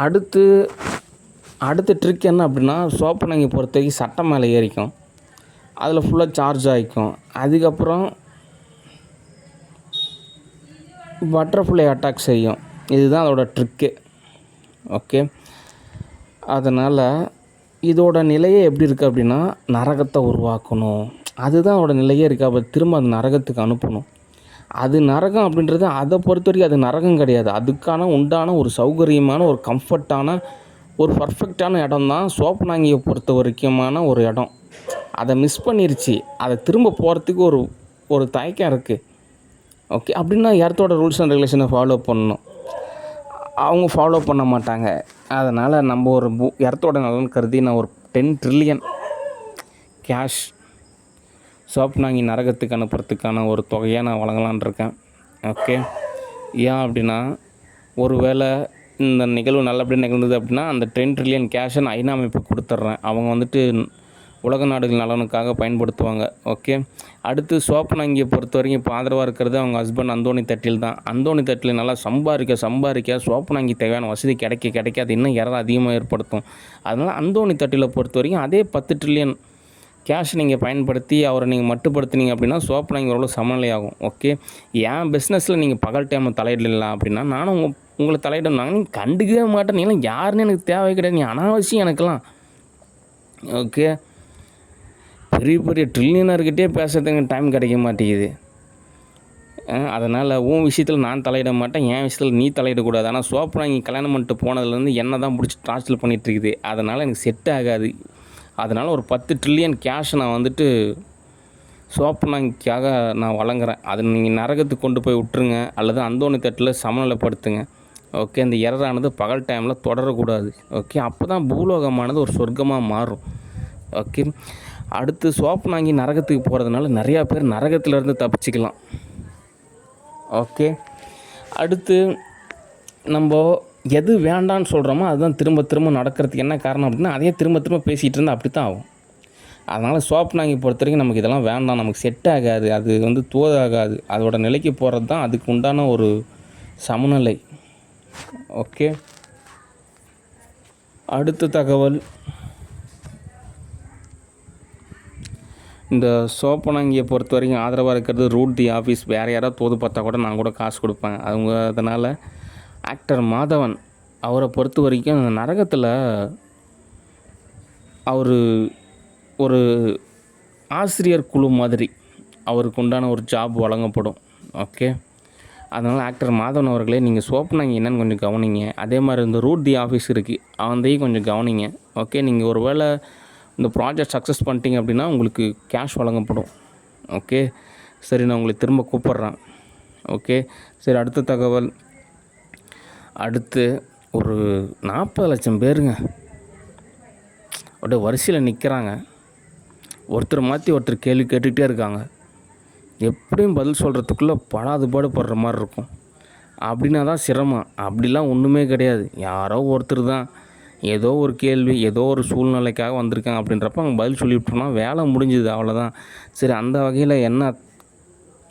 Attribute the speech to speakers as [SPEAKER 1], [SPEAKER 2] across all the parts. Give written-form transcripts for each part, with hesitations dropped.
[SPEAKER 1] அடுத்து அடுத்த ட்ரிக் என்ன அப்படின்னா, சோப்பனாங்கி பொறுத்த வரைக்கும் சட்டை மேலே ஏறிக்கும். அதில் ஃபுல்லாக சார்ஜ் ஆகிக்கும். அதுக்கப்புறம் பட்டர்ஃப்ளை அட்டாக் செய்யும். இதுதான் அதோட ட்ரிக்கே. ஓகே. அதனால் இதோட நிலையே எப்படி இருக்குது அப்படின்னா, நரகத்தை உருவாக்கணும். அதுதான் அதோட நிலையே இருக்குது. அப்போ திரும்ப அது நரகத்துக்கு அனுப்பணும். அது நரகம் அப்படின்றது அதை பொறுத்த வரைக்கும் அது நரகம் கிடையாது. அதுக்கான உண்டான ஒரு சௌகரியமான ஒரு கம்ஃபர்ட்டான ஒரு பர்ஃபெக்டான இடம் தான் சோப்பனாங்கியை பொறுத்த வரைக்குமான ஒரு இடம். அதை மிஸ் பண்ணிருச்சு. அதை திரும்ப போகிறதுக்கு ஒரு தயக்கம் இருக்குது. ஓகே. அப்படின்னா எர்த்தோட ரூல்ஸ் அண்ட் ரெகுலேஷனை ஃபாலோ பண்ணணும். அவங்க ஃபாலோ பண்ண மாட்டாங்க. அதனால் நம்ம ஒரு எர்த்தோட நலன் கருதி நான் ஒரு 10 ட்ரில்லியன் கேஷ் சோப்பனாங்கி நரகத்துக்கு அனுப்புறதுக்கான ஒரு தொகையாக நான் வழங்கலான் இருக்கேன். ஓகே. ஏன் அப்படின்னா, ஒரு வேளை இந்த நிகழ்வு நல்லபடியாக நிகழ்ந்தது அப்படின்னா அந்த 10 ட்ரில்லியன் கேஷை நான் ஐநா அமைப்புக்கு கொடுத்துட்றேன். அவங்க வந்துட்டு உலக நாடுகள் நலனுக்காக பயன்படுத்துவாங்க. ஓகே. அடுத்து சோப்பனாங்கியை பொறுத்த வரைக்கும் இப்போ ஆதரவாக இருக்கிறது அவங்க ஹஸ்பண்ட் அந்தோணி தட்டில் தான். அந்தோணி தட்டில் நல்லா சம்பாதிக்க சோப்பனாங்கி தேவையான வசதி கிடைக்க அது இன்னும் அதிகமாக ஏற்படுத்தும். அதனால் அந்தோணி தட்டில் பொறுத்த வரைக்கும் அதே 10 ட்ரில்லியன் கேஷ் நீங்கள் பயன்படுத்தி அவரை நீங்கள் மட்டுப்படுத்தினீங்க அப்படின்னா சோப்பனாங்கி ஓரளவு சமநிலையாகும். ஓகே. என் பிஸ்னஸில் நீங்கள் பகல் டைமில் தலையிடலாம் அப்படின்னா நானும் உங்களை தலையிடணும். நீங்கள் கண்டுக்கவே மாட்டேன். நீங்களாம் யாருன்னு எனக்கு தேவை கிடையாது. நீ அனாவசியம் எனக்கெல்லாம். ஓகே. பெரிய ட்ரில்லியனர்கிட்டே பேசுறதுக்கு டைம் கிடைக்க மாட்டேங்குது. அதனால் உன் விஷயத்தில் நான் தலையிட மாட்டேன், என் விஷயத்தில் நீ தலையிடக்கூடாது. ஆனால் சோப்பனாங்கி கல்யாணம் பண்ணிட்டு போனதுலேருந்து என்ன தான் பிடிச்சி டார்ச்சர் பண்ணிகிட்ருக்குது. அதனால் எனக்கு செட் ஆகாது. அதனால் ஒரு 10 ட்ரில்லியன் கேஷை நான் வந்துட்டு சோப்பனாங்கிக்காக நான் வழங்குறேன். அதை நீங்கள் நரகத்துக்கு கொண்டு போய் விட்டுருங்க அல்லது அந்தோணி தட்டில் சமநிலைப்படுத்துங்க. ஓகே. அந்த எரரானது பகல் டைமில் தொடரக்கூடாது. ஓகே. அப்போ தான் பூலோகமானது ஒரு சொர்க்கமாக மாறும். ஓகே. அடுத்து சோப்பனாங்கி நரகத்துக்கு போகிறதுனால நிறையா பேர் நரகத்திலேருந்து தப்பிச்சிக்கலாம். ஓகே. அடுத்து நம்ம எது வேண்டான்னு சொல்கிறோமோ அதுதான் திரும்ப நடக்கிறதுக்கு என்ன காரணம் அப்படின்னா, அதையே திரும்ப பேசிகிட்டு இருந்தால் அப்படி தான் ஆகும். அதனால் சோப்பனாங்கி பொறுத்த வரைக்கும் நமக்கு இதெல்லாம் வேண்டாம், நமக்கு செட் ஆகாது, அது வந்து தோதாகாது. அதோட நிலைக்கு போகிறது தான் அதுக்கு உண்டான ஒரு சமநிலை. ஓகே. அடுத்த தகவல், இந்த சோப்பனாங்கியை பொறுத்த வரைக்கும் ஆதரவாக இருக்கிறது ரூட் தி ஆஃபீஸ். வேறு யாராவது தோது பார்த்தா கூட நான் கூட காசு கொடுப்பேன் அவங்க. அதனால் ஆக்டர் மாதவன் அவரை பொறுத்த வரைக்கும் நரகத்தில் அவர் ஒரு ஆசிரியர் குழு மாதிரி அவருக்கு உண்டான ஒரு ஜாப் வழங்கப்படும். ஓகே. அதனால் ஆக்டர் மாதவன் அவர்களே, நீங்கள் சோப்பனாங்கி என்னன்னு கொஞ்சம் கவனிங்க. அதே மாதிரி இந்த ரூட் தி ஆஃபீஸ் இருக்குது, அதையும் கொஞ்சம் கவனிங்க. ஓகே. நீங்கள் ஒரு வேளை இந்த ப்ராஜெக்ட் சக்ஸஸ் பண்ணிட்டீங்க அப்படின்னா உங்களுக்கு கேஷ் வழங்கப்படும். ஓகே. சரி, நான் உங்களை திரும்ப கூப்பிட்றேன். ஓகே. சரி, அடுத்த தகவல். அடுத்து ஒரு 40 லட்சம் பேருங்க அப்படியே வரிசையில் நிற்கிறாங்க. ஒருத்தர் மாற்றி ஒருத்தர் கேள்வி கேட்டுக்கிட்டே இருக்காங்க. எப்படியும் பதில் சொல்கிறதுக்குள்ளே பாடுபடுற மாதிரி இருக்கும். அப்படின்னா தான் சிரமம். அப்படிலாம் ஒன்றுமே கிடையாது. யாரோ ஒருத்தர் தான் ஏதோ ஒரு கேள்வி ஏதோ ஒரு சூழ்நிலைக்காக வந்திருக்காங்க அப்படின்றப்ப அவங்க பதில் சொல்லிவிட்டோம்னா வேலை முடிஞ்சுது, அவ்வளோதான். சரி, அந்த வகையில் என்ன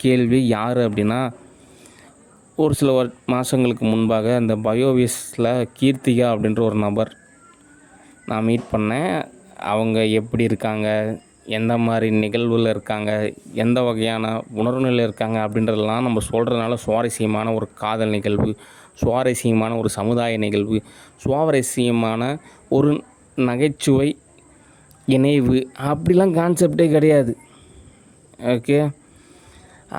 [SPEAKER 1] கேள்வி யார் அப்படின்னா, ஒரு சில மாதங்களுக்கு முன்பாக இந்த பயோவிஸில் கீர்த்திகா அப்படின்ற ஒரு நபர் நான் மீட் பண்ணேன். அவங்க எப்படி இருக்காங்க, எந்த மாதிரி நிகழ்வில் இருக்காங்க, எந்த வகையான உணர்வு நிலையில் இருக்காங்க அப்படின்றதெல்லாம் நம்ம சொல்கிறதுனால சுவாரஸ்யமான ஒரு காதல் நிகழ்வு, சுவாரஸ்யமான ஒரு சமுதாய நிகழ்வு, சுவாரஸ்யமான ஒரு நகைச்சுவை இணைவு அப்படிலாம் கான்செப்டே கிடையாது. ஓகே.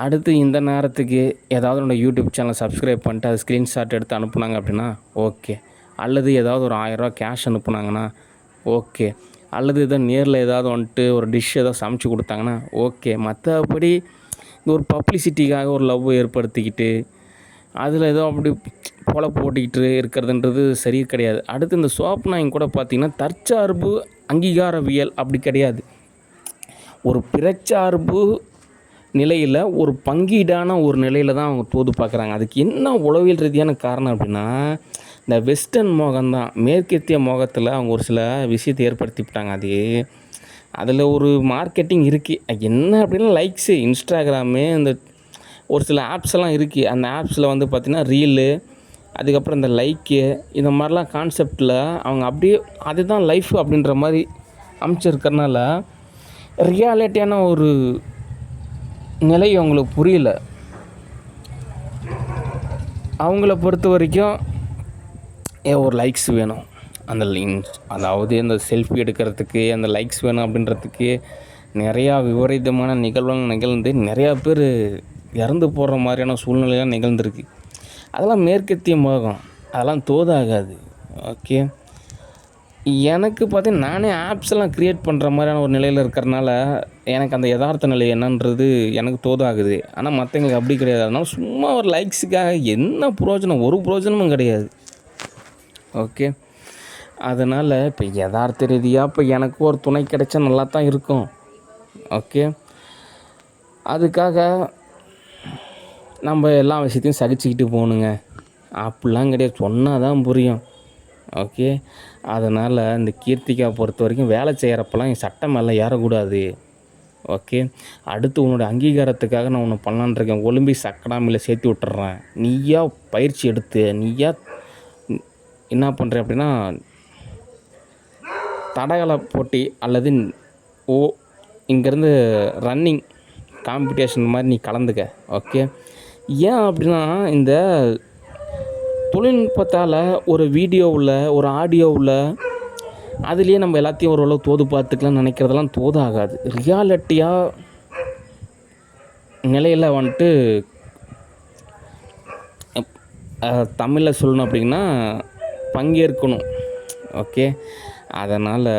[SPEAKER 1] அடுத்து இந்த நேரத்துக்கு ஏதாவது என்னோடய யூடியூப் சேனலை சப்ஸ்கிரைப் பண்ணிட்டு அது ஸ்க்ரீன்ஷாட் எடுத்து அனுப்புனாங்க அப்படின்னா ஓகே. அல்லது ஏதாவது ஒரு 1000 ரூபா கேஷ் அனுப்புனாங்கன்னா ஓகே. அல்லது ஏதோ நேரில் ஏதாவது வந்துட்டு ஒரு டிஷ் ஏதோ சமைச்சு கொடுத்தாங்கன்னா ஓகே. மற்றபடி இந்த ஒரு பப்ளிசிட்டிக்காக ஒரு லவ் ஏற்படுத்திக்கிட்டு அதில் ஏதோ அப்படி போட்டிக்கிட்டு இருக்கிறதுன்றது சரி கிடையாது. அடுத்து இந்த சோப்பனாங்கி கூட பார்த்திங்கன்னா தற்சார்பு அங்கீகாரவியல் அப்படி கிடையாது. ஒரு பிறச்சார்பு நிலையில் ஒரு பங்கீடான ஒரு நிலையில் தான் அவங்க தோது பார்க்குறாங்க. அதுக்கு என்ன உளவியல் ரீதியான காரணம் அப்படின்னா, இந்த வெஸ்டர்ன் மோகம்தான். மேற்கத்திய மோகத்தில் அவங்க ஒரு சில விஷயத்தை ஏற்படுத்திவிட்டாங்க. அதில் ஒரு மார்க்கெட்டிங் இருக்குது. என்ன அப்படின்னா லைக்ஸு, இன்ஸ்டாகிராமு, இந்த ஒரு சில ஆப்ஸ் எல்லாம் இருக்குது. அந்த ஆப்ஸில் வந்து பார்த்திங்கன்னா ரீலு, அதுக்கப்புறம் இந்த லைக்கு இந்த மாதிரிலாம் கான்செப்டில் அவங்க அப்படியே அதுதான் லைஃப் அப்படின்ற மாதிரி அமைச்சிருக்கறனால ரியாலிட்டியான ஒரு நிலை அவங்களுக்கு புரியல. அவங்கள பொறுத்த வரைக்கும் ஒரு லைக்ஸ் வேணும், அந்த லிங்க்ஸ் அதாவது அந்த செல்ஃபி எடுக்கிறதுக்கு அந்த லைக்ஸ் வேணும் அப்படின்றதுக்கு நிறையா விபரீதமான நிகழ்வுகள் நிகழ்ந்து நிறையா பேர் இறந்து போடுற மாதிரியான சூழ்நிலையெல்லாம் நிகழ்ந்துருக்கு. அதெல்லாம் மேற்கத்திய மோகம், அதெல்லாம் தோதாகாது. ஓகே, எனக்கு பார்த்தீங்கன்னா நானே ஆப்ஸ்லாம் க்ரியேட் பண்ணுற மாதிரியான ஒரு நிலையில் இருக்கிறனால எனக்கு அந்த யதார்த்த நிலை என்னன்றது எனக்கு தோதாகுது. ஆனால் மற்றவங்களுக்கு அப்படி கிடையாது. அதனால் சும்மா ஒரு லைக்ஸுக்காக என்ன பிரயோஜனம்? ஒரு பிரயோஜனமும் கிடையாது. ஓகே, அதனால் இப்போ யதார்த்த ரீதியாக இப்போ எனக்கு ஒரு துணை கிடைச்சா நல்லா தான் இருக்கும். ஓகே, அதுக்காக நம்ம எல்லா விஷயத்தையும் சகிச்சுக்கிட்டு போகணுங்க அப்படிலாம் கிடையாது. சொன்னால் தான் புரியும். ஓகே, அதனால் இந்த கீர்த்திகா பொறுத்த வரைக்கும் வேலை செய்கிறப்பெல்லாம் என் சட்டம் மேலே ஏறக்கூடாது. ஓகே, அடுத்து உன்னோட அங்கீகாரத்துக்காக நான் ஒன்று பண்ணலான்னு இருக்கேன். ஒலிம்பிக்ஸ் அகாடமியில் சேர்த்து விட்டுறேன். நீயா பயிற்சி எடுத்து நீயா என்ன பண்ணுற அப்படின்னா தடகள போட்டி அல்லது இங்கேருந்து ரன்னிங் காம்படிஷன் மாதிரி நீ கலந்துக்க. ஓகே, ஏன் அப்படின்னா இந்த தொழில்நுட்பத்தால் ஒரு வீடியோவில் ஒரு ஆடியோவில் அதுலேயே நம்ம எல்லாத்தையும் ஓரளவு தோது பார்த்துக்கலாம்னு நினைக்கிறதெல்லாம் தோதாகாது. ரியாலிட்டியாக நிலையில் வந்துட்டு தமிழில் சொல்லணும் அப்படின்னா பங்கேற்கணும். ஓகே, அதனால்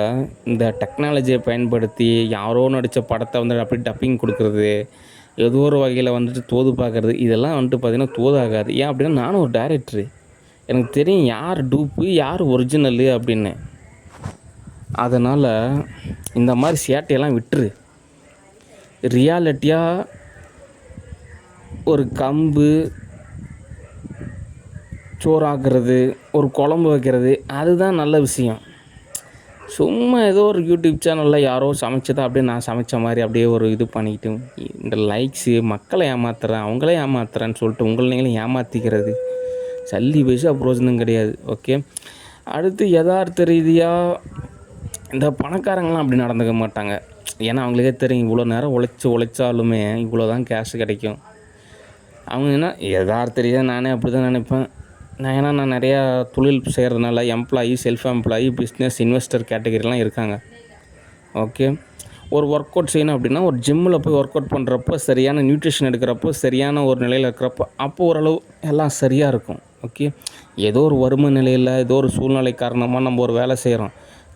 [SPEAKER 1] இந்த டெக்னாலஜியை பயன்படுத்தி யாரோ நடித்த படத்தை வந்து அப்படி டப்பிங் கொடுக்குறது, ஏதோ ஒரு வகையில் வந்துட்டு தோது பார்க்குறது, இதெல்லாம் வந்துட்டு பார்த்திங்கன்னா தோதாகாது. ஏன் அப்படின்னா நானும் ஒரு டைரக்டரு, எனக்கு தெரியும் யார் டூப்பு யார் ஒரிஜினலு அப்படின்னு. அதனால் இந்த மாதிரி சேட்டையெல்லாம் விட்டுரு. ரியாலிட்டியாக ஒரு கம்பு சோறாக்குறது, ஒரு குழம்பு வைக்கிறது, அதுதான் நல்ல விஷயம். சும்மா ஏதோ ஒரு யூடியூப் சேனலில் யாரோ சமைச்சதை அப்படியே நான் சமைச்ச மாதிரி அப்படியே ஒரு இது பண்ணிக்கிட்டு இந்த லைக்ஸு மக்களை ஏமாத்துறேன் அவங்களே ஏமாத்துறேன்னு சொல்லிட்டு உங்களை நீங்களும் ஏமாற்றிக்கிறது சல்லி பைசா பிரோஜனம் கிடையாது. ஓகே, அடுத்து யதார்த்த ரீதியாக இந்த பணக்காரங்களாம் அப்படி நடந்துக்க மாட்டாங்க. ஏன்னா அவங்களுக்கே தெரியும் இவ்வளோ நேரம் உழைச்சாலுமே இவ்வளோ தான் கேஷ் கிடைக்கும். அவங்க என்ன யதார்த்த ரீதியாக நானே அப்படி தான் நினைப்பேன். நான் நிறையா தொழில் செய்கிறதுனால employee, self employee, business, investor கேட்டகரிலாம் இருக்காங்க. ஓகே, ஒரு ஒர்க் அவுட் செய்யணும் அப்படின்னா ஒரு ஜிம்மில் போய் ஒர்க் அவுட் பண்ணுறப்போ சரியான நியூட்ரிஷன் எடுக்கிறப்போ சரியான ஒரு நிலையில் இருக்கிறப்போ அப்போ ஓரளவு எல்லாம் சரியாக இருக்கும். ஓகே, ஏதோ ஒரு வறுமை நிலையில் ஏதோ ஒரு சூழ்நிலை காரணமாக நம்ம ஒரு வேலை செய்கிறோம்,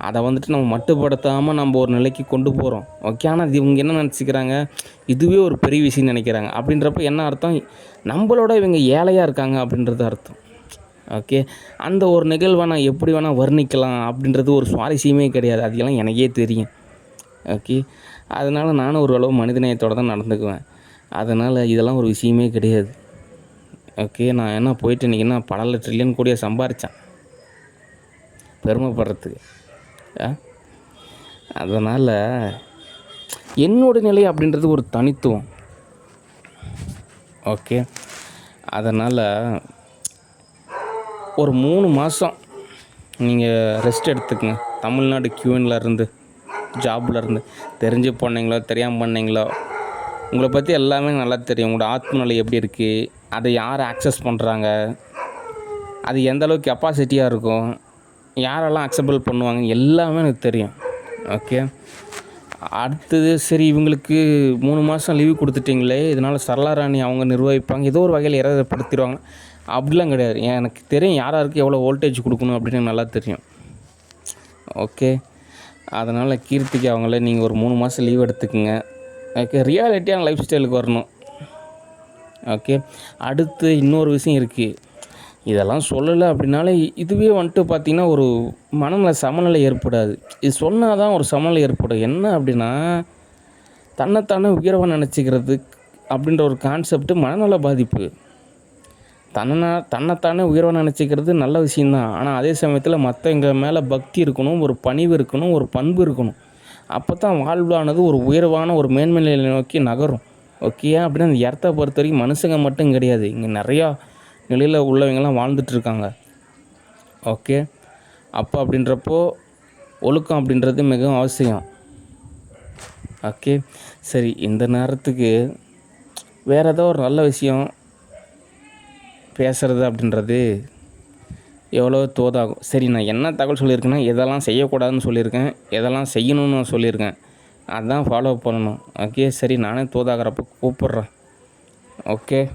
[SPEAKER 1] அதை வந்துட்டு நம்ம மட்டுப்படுத்தாமல் நம்ம ஒரு நிலைக்கு கொண்டு போகிறோம். ஓகே, ஆனால் அது இவங்க என்ன நினச்சிக்கிறாங்க, இதுவே ஒரு பெரிய விஷயம் நினைக்கிறாங்க. அப்படின்றப்ப என்ன அர்த்தம், நம்மளோட இவங்க ஏழையாக இருக்காங்க அப்படின்றது அர்த்தம். ஓகே, அந்த ஒரு நிகழ்வை நான் எப்படி வேணால் வர்ணிக்கலாம் அப்படின்றது ஒரு சுவாரஸ்யமே கிடையாது. அதெல்லாம் எனக்கே தெரியும். ஓகே, அதனால் நானும் ஓரளவு மனிதநேயத்தோடு தான் நடந்துக்குவேன். அதனால் இதெல்லாம் ஒரு விஷயமே கிடையாது. ஓகே, நான் என்ன போயிட்டு இன்றைக்கி என்ன பல ட்ரில்லியன் கூடிய சம்பாரித்தேன் பெருமைப்படுறதுக்கு. அதனால் என்னோட நிலை அப்படின்றது ஒரு தனித்துவம். ஓகே, அதனால் ஒரு 3 மாதம் நீங்கள் ரெஸ்ட் எடுத்துக்கங்க. தமிழ்நாடு கியூனில் இருந்து ஜாபில் இருந்து தெரிஞ்சு பண்ணீங்களோ தெரியாமல் பண்ணீங்களோ உங்களை பற்றி எல்லாமே நல்லா தெரியும். உங்களோட ஆத்ம நிலை எப்படி இருக்குது, அதை யார் ஆக்சஸ் பண்ணுறாங்க, அது எந்தளவுக்கு கெப்பாசிட்டியாக இருக்கும், யாரெல்லாம் அக்செப்டபிள் பண்ணுவாங்க, எல்லாமே எனக்கு தெரியும். ஓகே, அடுத்தது சரி இவங்களுக்கு 3 மாதம் லீவு கொடுத்துட்டிங்களே இதனால் சரளாராணி அவங்க நிர்வகிப்பாங்க, ஏதோ ஒரு வகையில் இறப்படுத்திடுவாங்க, அப்படிலாம் கிடையாது. எனக்கு தெரியும் யாராருக்கு எவ்வளோ வோல்டேஜ் கொடுக்கணும் அப்படின்னு நல்லா தெரியும். ஓகே, அதனால் கீர்த்திக்கு அவங்கள நீங்கள் ஒரு 3 மாதம் லீவ் எடுத்துக்கோங்க. ஓகே, ரியாலிட்டியான லைஃப் ஸ்டைலுக்கு வரணும். ஓகே, அடுத்து இன்னொரு விஷயம் இருக்குது, இதெல்லாம் சொல்லலை அப்படின்னாலே இதுவே வந்துட்டு பார்த்திங்கன்னா ஒரு மனநல சமநிலை ஏற்படாது. இது சொன்னால் தான் ஒரு சமநிலை ஏற்படும். என்ன அப்படின்னா தன்னைத்தானே உயர்வாக நினச்சிக்கிறது அப்படின்ற ஒரு கான்செப்ட்டு மனநல பாதிப்பு. தன்னைத்தானே உயர்வாக நினச்சிக்கிறது நல்ல விஷயந்தான். ஆனால் அதே சமயத்தில் மற்றவங்க மேலே பக்தி இருக்கணும், ஒரு பணிவு இருக்கணும், ஒரு பண்பு இருக்கணும். அப்போ தான் வாழ்வானது ஒரு உயர்வான ஒரு மேன்மை நிலையை நோக்கி நகரும். ஓகே, அப்படின்னா அந்த இடத்த பொறுத்த வரைக்கும் மனுஷங்க மட்டும் கிடையாது, இங்கே நிறையா நிலையில் உள்ளவங்கெல்லாம் வாழ்ந்துட்டுருக்காங்க. ஓகே. அப்போ அப்படின்றப்போ ஒழுக்கம் அப்படின்றது மிகவும் அவசியம். ஓகே. சரி, இந்த நேரத்துக்கு வேறு ஏதோ ஒரு நல்ல விஷயம் பேசுகிறது அப்படின்றது எவ்வளோ தோதாகும். சரி, நான் என்ன தகவல் சொல்லியிருக்கேன்னா, எதெல்லாம் செய்யக்கூடாதுன்னு சொல்லியிருக்கேன், எதெல்லாம் செய்யணும்னு நான் சொல்லியிருக்கேன், அதான் ஃபாலோ பண்ணணும். ஓகே. சரி, நானே தோதாகிறப்போ கூப்பிட்றேன். ஓகே.